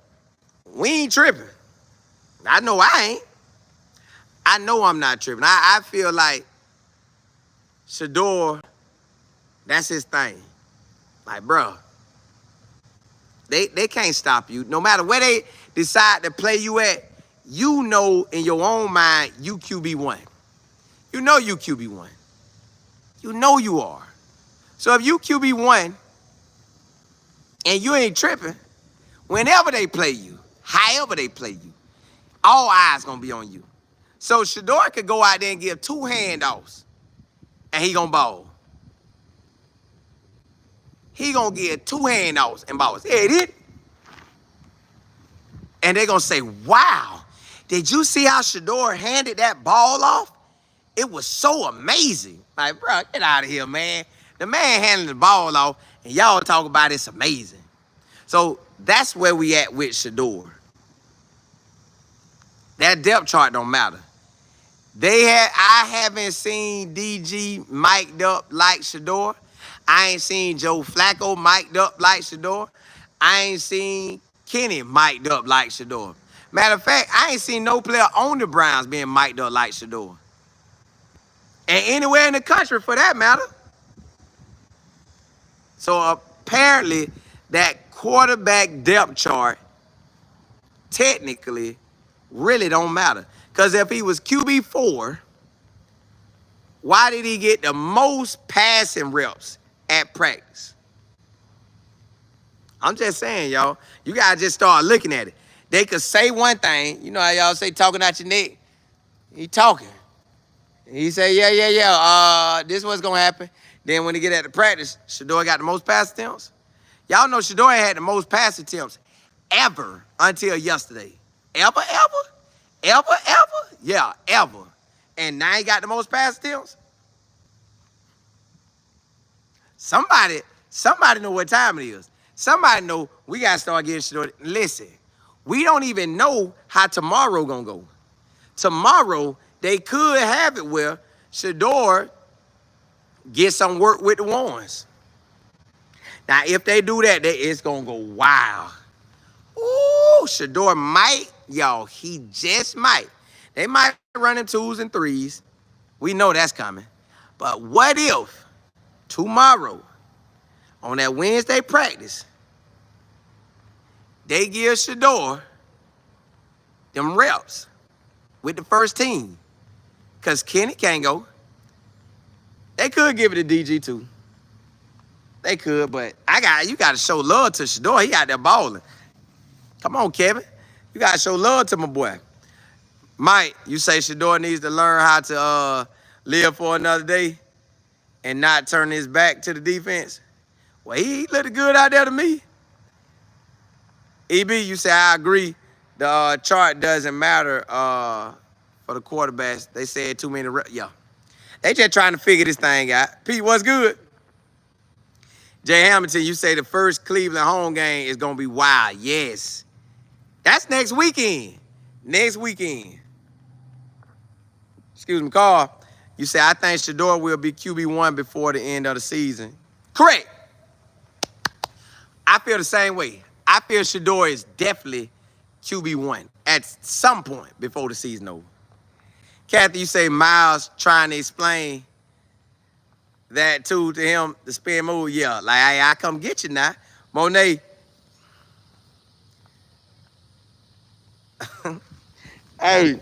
we ain't tripping. I know I ain't. I know I'm not tripping. I feel like Shedeur, that's his thing. Like, bro, they can't stop you. No matter where they decide to play you at, you know in your own mind you QB1. You know you QB1. You know you are. So if you QB1 and you ain't tripping, whenever they play you, however they play you, all eyes gonna be on you. So Shedeur could go out there and give 2 handoffs, and he gonna ball. He gonna give 2 handoffs and balls. Yeah, it did. And they gonna say, wow, did you see how Shedeur handed that ball off? It was so amazing. Like, bro, get out of here, man. The man handed the ball off, and y'all talk about it's amazing. So that's where we at with Shedeur. That depth chart don't matter. I haven't seen DG mic'd up like Shedeur. I ain't seen Joe Flacco mic'd up like Shedeur. I ain't seen Kenny mic'd up like Shedeur. Matter of fact, I ain't seen no player on the Browns being mic'd up like Shedeur. And anywhere in the country for that matter. So apparently that quarterback depth chart technically really don't matter. Because if he was QB4, why did he get the most passing reps at practice? I'm just saying, y'all. You got to just start looking at it. They could say one thing. You know how y'all say talking out your neck? He talking. He say, yeah. This is what's going to happen. Then when he get at the practice, Shedeur got the most pass attempts. Y'all know Shedeur had the most pass attempts ever until yesterday. Ever? Yeah, ever. And now he got the most pass attempts? Somebody know what time it is. Somebody know we got to start getting Shedeur. Listen, we don't even know how tomorrow going to go. Tomorrow, they could have it where Shedeur get some work with the ones. Now, if they do that, it's going to go wild. Ooh, Shedeur might, y'all, he just might. They might run in 2s and 3s. We know that's coming. But what if tomorrow, on that Wednesday practice, they give Shedeur them reps with the first team? Because Kenny can't go. They could give it to DG too. They could, but you got to show love to Shedeur. He out there balling. Come on, Kevin. You got to show love to my boy. Mike, you say Shedeur needs to learn how to live for another day and not turn his back to the defense. Well, he looked good out there to me. EB, you say, I agree. The chart doesn't matter for the quarterbacks. They said too many reps. Yeah. They just trying to figure this thing out. Pete, what's good? Jay Hamilton, you say the first Cleveland home game is going to be wild. Yes. That's next weekend. Next weekend. Excuse me, Carl. You say, I think Shedeur will be QB1 before the end of the season. Correct. I feel the same way. I feel Shedeur is definitely QB1 at some point before the season over. Kathy, you say Miles trying to explain that too to him, the spin move. Yeah, like, I come get you now. Monet. Hey,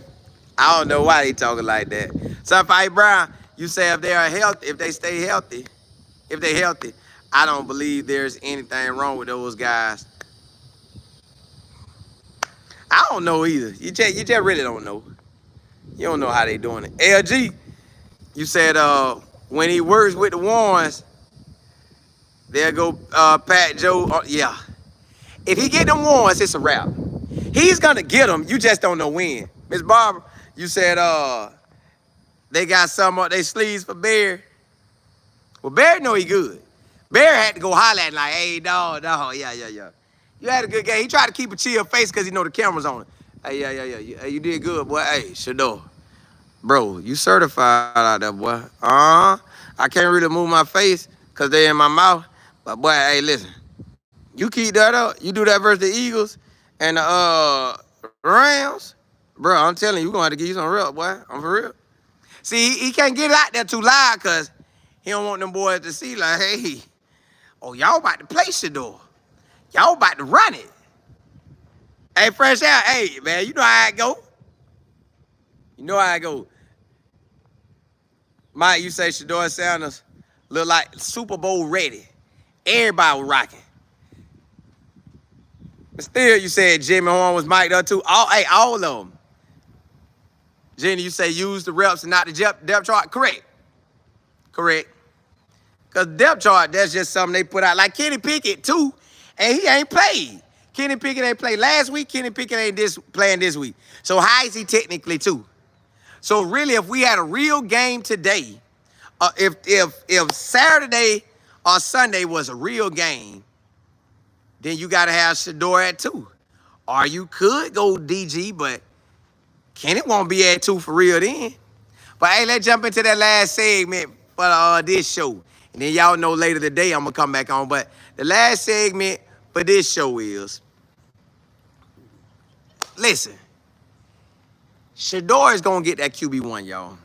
I don't know why they talking like that. Sunfire Brown, you say if they are healthy, if they stay healthy, if they healthy, I don't believe there's anything wrong with those guys. I don't know either. You just really don't know. You don't know how they doing it. LG, you said when he works with the Warrens, they'll go Pat Joe. Yeah. If he get them Warrens, it's a wrap. He's gonna get them. You just don't know when. Miss Barbara, you said they got some up their sleeves for Bear. Well, Bear know he good. Bear had to go holler at him like, hey, dog, yeah. You had a good game. He tried to keep a chill face because he know the camera's on it. Hey, yeah. You did good, boy. Hey, Shedeur. Bro, you certified out there, boy. I can't really move my face because they in my mouth. But, boy, hey, listen. You keep that up. You do that versus the Eagles and the Rams. Bro, I'm telling you, we're going to have to give you some real, boy. I'm for real. See, he can't get it out there too loud because he don't want them boys to see like, hey, oh, y'all about to play Shedeur. Y'all about to run it. Hey, Fresh Out, hey, man, you know how I go. You know how I go. Mike, you say Shador Sanders look like Super Bowl ready. Everybody was rocking. But still, you said Jimmy Horn was mic'd up too. All of them. Jenny, you say use the reps and not the depth chart. Correct. Because depth chart, that's just something they put out. Like Kenny Pickett, too, and he ain't played. Kenny Pickett ain't played last week. Kenny Pickett ain't playing this week. So how is he technically, too? So really, if we had a real game today, if Saturday or Sunday was a real game, then you got to have Shedeur at 2. Or you could go DG, but Kenny won't be at 2 for real then. But hey, let's jump into that last segment for this show. And then y'all know later today I'm going to come back on. But the last segment for this show is, listen, Shedeur is going to get that QB1, y'all.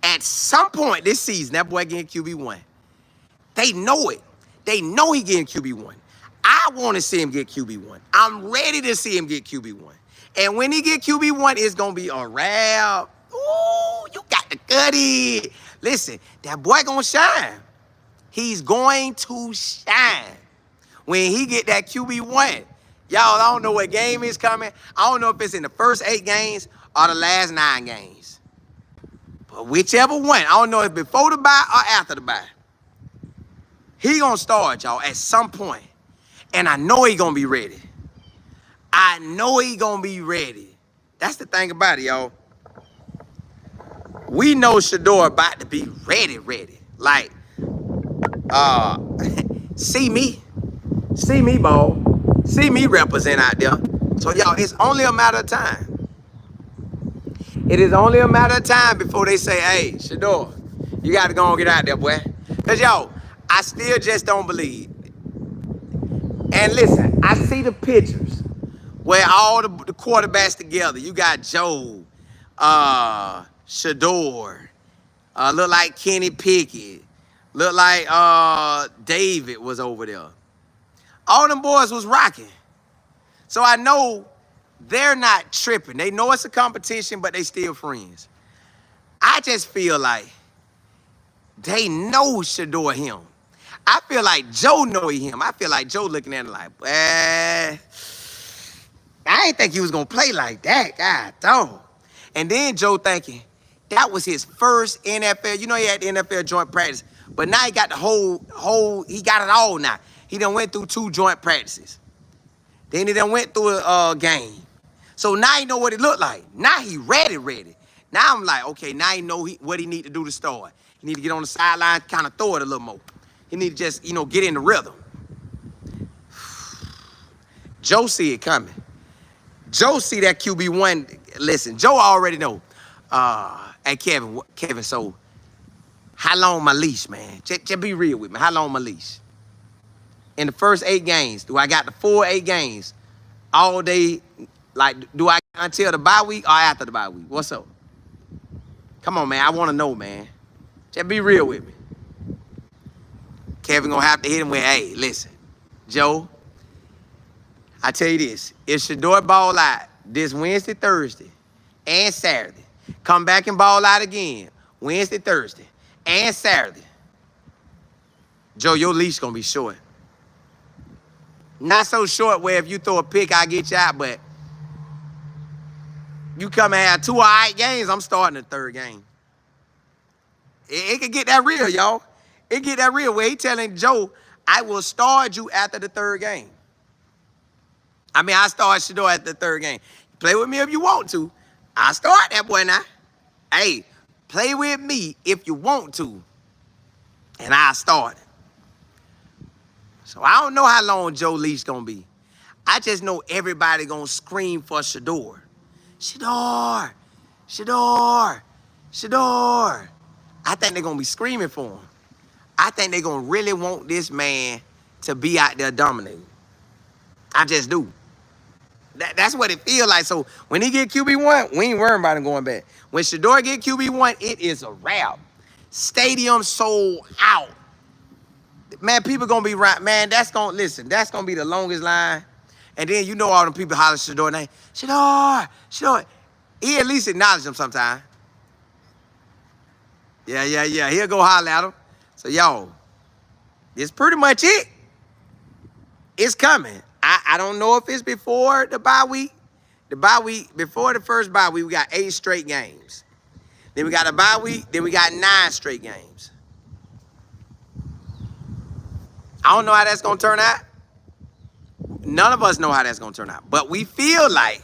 At some point this season, that boy getting QB1. They know it. They know he getting QB1. I want to see him get QB1. I'm ready to see him get QB1. And when he get QB1, it's going to be a wrap. Ooh, you got to cut it. Listen, that boy going to shine. He's going to shine when he get that QB1. Y'all, I don't know what game is coming. I don't know if it's in the first 8 games or the last 9 games. But whichever one, I don't know if before the bye or after the bye. He going to start, y'all, at some point. And I know he going to be ready. I know he going to be ready. That's the thing about it, y'all. We know Shedeur about to be ready. Like, see me, ball. See me represent out there. So, y'all, it's only a matter of time. It is only a matter of time before they say, hey, Shedeur, you got to go and get out there, boy. Because, y'all, I still just don't believe. And listen, I see the pictures where all the quarterbacks together. You got Joe, Shador, look like Kenny Pickett, look like David was over there. All them boys was rocking. So I know they're not tripping. They know it's a competition, but they still friends. I just feel like they know Shedeur him. I feel like Joe know him. I feel like Joe looking at him like, I ain't think he was going to play like that. God, dog. And then Joe thinking that was his first NFL. You know, he had the NFL joint practice. But now he got the whole, he got it all now. He done went through 2 joint practices. Then he done went through a game. So now he know what it looked like. Now he ready. Now I'm like, okay, now he know what he need to do to start. He need to get on the sideline, kind of throw it a little more. He need to just, get in the rhythm. Joe see it coming. Joe see that QB1. Listen, Joe already know. Hey, Kevin, so how long my leash, man? Just be real with me. How long my leash? In the first 8 games, do I got the full 8 games all day? Like, do I until the bye week or after the bye week? What's up? Come on, man. I want to know, man. Just be real with me. Kevin gonna have to hit him with, hey, listen, Joe, I tell you this, if Shedeur ball out this Wednesday, Thursday, and Saturday, come back and ball out again, Wednesday, Thursday, and Saturday, Joe, your leash gonna be short. Not so short where if you throw a pick, I get you out, but you come and have 2 all right games, I'm starting the 3rd game. It can get that real, y'all. It get that real where he telling Joe, I will start you after the 3rd game. I mean, I start Shedeur at the 3rd game. Play with me if you want to. I start that boy now. Hey, play with me if you want to. And I start it. So I don't know how long Joe leash gonna be. I just know everybody gonna scream for Shedeur. Shedeur, Shedeur, Shedeur. I think they're gonna be screaming for him. I think they're gonna really want this man to be out there dominating. I just do. That's what it feels like. So when he get QB1, we ain't worrying about him going back. When Shedeur get QB1, it is a wrap. Stadium sold out. Man, people gonna be right. Man, that's gonna be the longest line. And then you know all them people holler Shedeur name. Shedeur. He at least acknowledge them sometime. Yeah. He'll go holler at him. So y'all, it's pretty much it. It's coming. I don't know if it's before the bye week. Before the first bye week, we got 8 straight games. Then we got a bye week. Then we got 9 straight games. I don't know how that's going to turn out. None of us know how that's going to turn out. But we feel like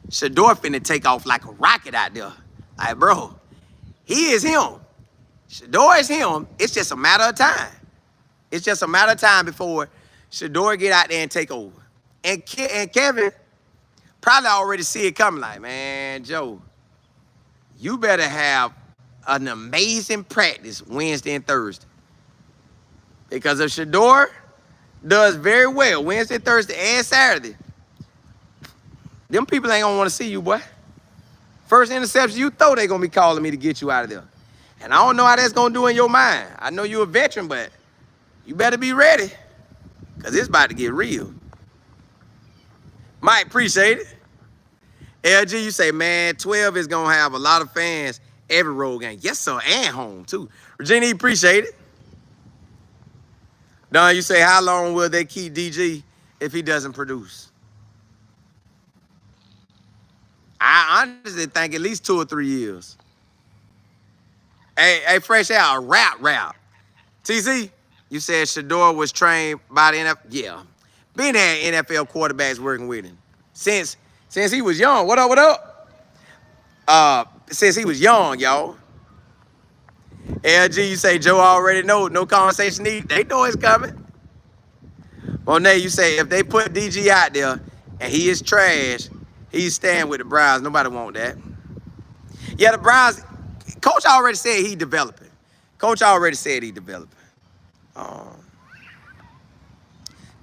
Shedeur finna take off like a rocket out there. Like, bro, he is him. Shedeur is him. It's just a matter of time. It's just a matter of time before Shedeur get out there and take over. And Kevin probably already see it coming like, man, Joe, you better have an amazing practice Wednesday and Thursday. Because if Shedeur does very well Wednesday, Thursday, and Saturday, them people ain't gonna want to see you, boy. First interception you throw, they gonna be calling me to get you out of there. And I don't know how that's gonna do in your mind. I know you're a veteran, but you better be ready. Because it's about to get real. Mike, appreciate it. LG, you say, man, 12 is going to have a lot of fans every road game. Yes, sir, and home, too. Regina, appreciate it. Don, you say, how long will they keep DG if he doesn't produce? I honestly think at least 2 or 3 years. Hey, fresh out, a rap. TC, you said Shedeur was trained by the NFL. Yeah. Been had NFL quarterbacks working with him. Since he was young. What up? Since he was young, y'all. LG, you say Joe already know. No conversation need. They know it's coming. Monet, you say if they put DG out there and he is trash, he's staying with the Browns. Nobody want that. Yeah, the Browns, Coach already said he developing.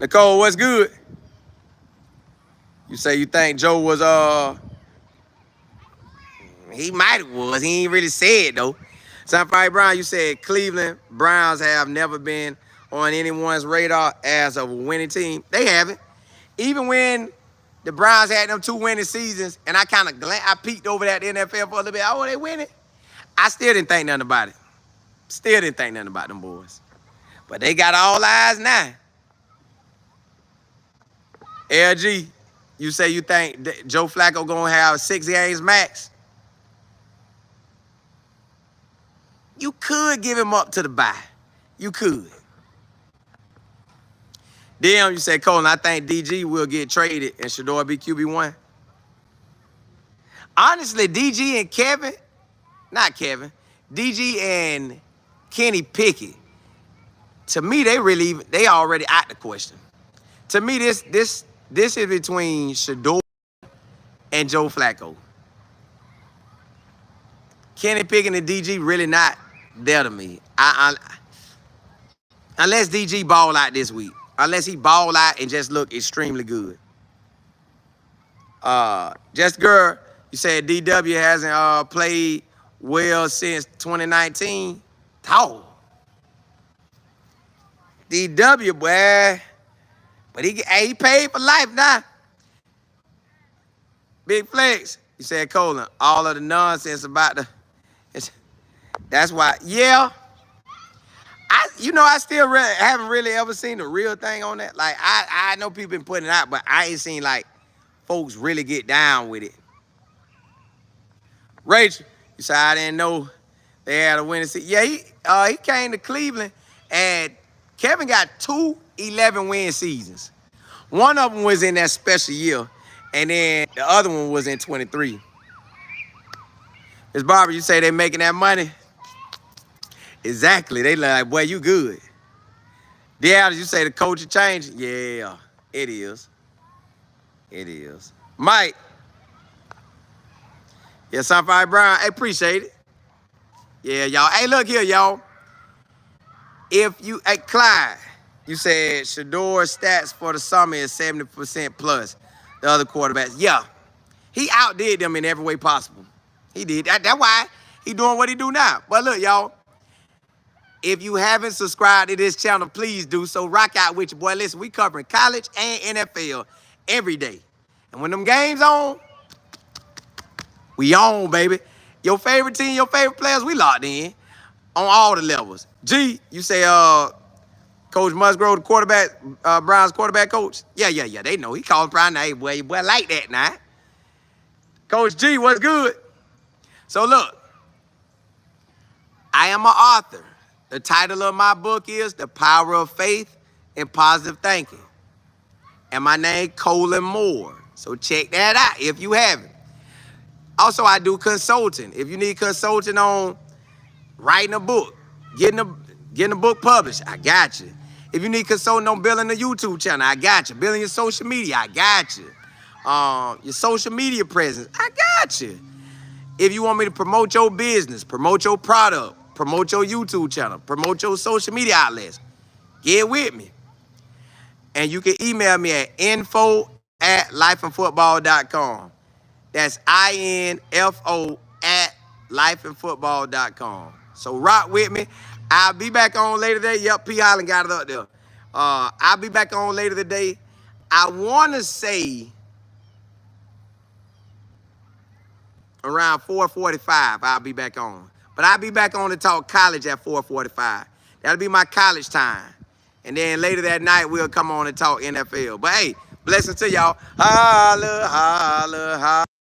Nicole, what's good? You say you think Joe was, he might have was. He ain't really said, though. Sunfire Brown, you said Cleveland Browns have never been on anyone's radar as a winning team. They haven't. Even when the Browns had them 2 winning seasons, and I kind of I peeked over that NFL for a little bit. Oh, they winning? I still didn't think nothing about it. Still didn't think nothing about them boys. But they got all eyes now. LG, you say you think Joe Flacco going to have 6 games max? You could give him up to the bye. You could. Damn, you say, Colin, I think DG will get traded and Shedeur be QB1. Honestly, DG and DG and Kenny Pickett, to me, they already out the question. To me, this is between Shedeur and Joe Flacco. Kenny Pickett and DG really not there to me. Unless DG ball out this week. Unless he ball out and just look extremely good. Just girl, you said DW hasn't played well since 2019. Oh. DW, boy. But he paid for life now. Big Flex. You said, Colin, all of the nonsense about that's why, yeah. I still haven't really ever seen the real thing on that. Like, I know people been putting it out, but I ain't seen, like, folks really get down with it. Rachel, you said, I didn't know they had a winning season. Yeah, he came to Cleveland, and Kevin got 2 11-win seasons. One of them was in that special year, and then the other one was in 23. Ms. Barbara, you say they making that money? Exactly. They like, boy, you good. Yeah, you say the coach is changing? Yeah, it is. It is. Mike. Yeah, Sunfire Brown, I appreciate it. Yeah, y'all. Hey, look here, y'all. Clyde, you said Shedeur stats for the summer is 70% plus the other quarterbacks. Yeah, he outdid them in every way possible. He did. That's why he doing what he do now. But look, y'all, if you haven't subscribed to this channel, please do so. Rock out with your boy. Listen, we covering college and NFL every day. And when them games on, we on, baby. Your favorite team, your favorite players, we locked in on all the levels. G, you say Coach Musgrove, the quarterback, Browns quarterback coach? Yeah, they know. He called Brown, hey, boy, you boy like that now. Coach G, what's good? So look, I am an author. The title of my book is The Power of Faith and Positive Thinking. And my name, Colin Moore. So check that out if you haven't. Also, I do consulting. If you need consulting on writing a book, getting a book published, I got you. If you need consulting on building a YouTube channel, I got you. Building your social media, I got you. Your social media presence, I got you. If you want me to promote your business, promote your product, promote your YouTube channel, promote your social media outlets, get with me. And you can email me at info@lifeandfootball.com. That's info@lifeandfootball.com. So rock with me. I'll be back on later today. Yep, P. Holland got it up there. I'll be back on later today. I want to say around 4:45 I'll be back on. But I'll be back on to talk college at 4:45. That'll be my college time. And then later that night, we'll come on and talk NFL. But hey, blessings to y'all. Holla, holla, holla.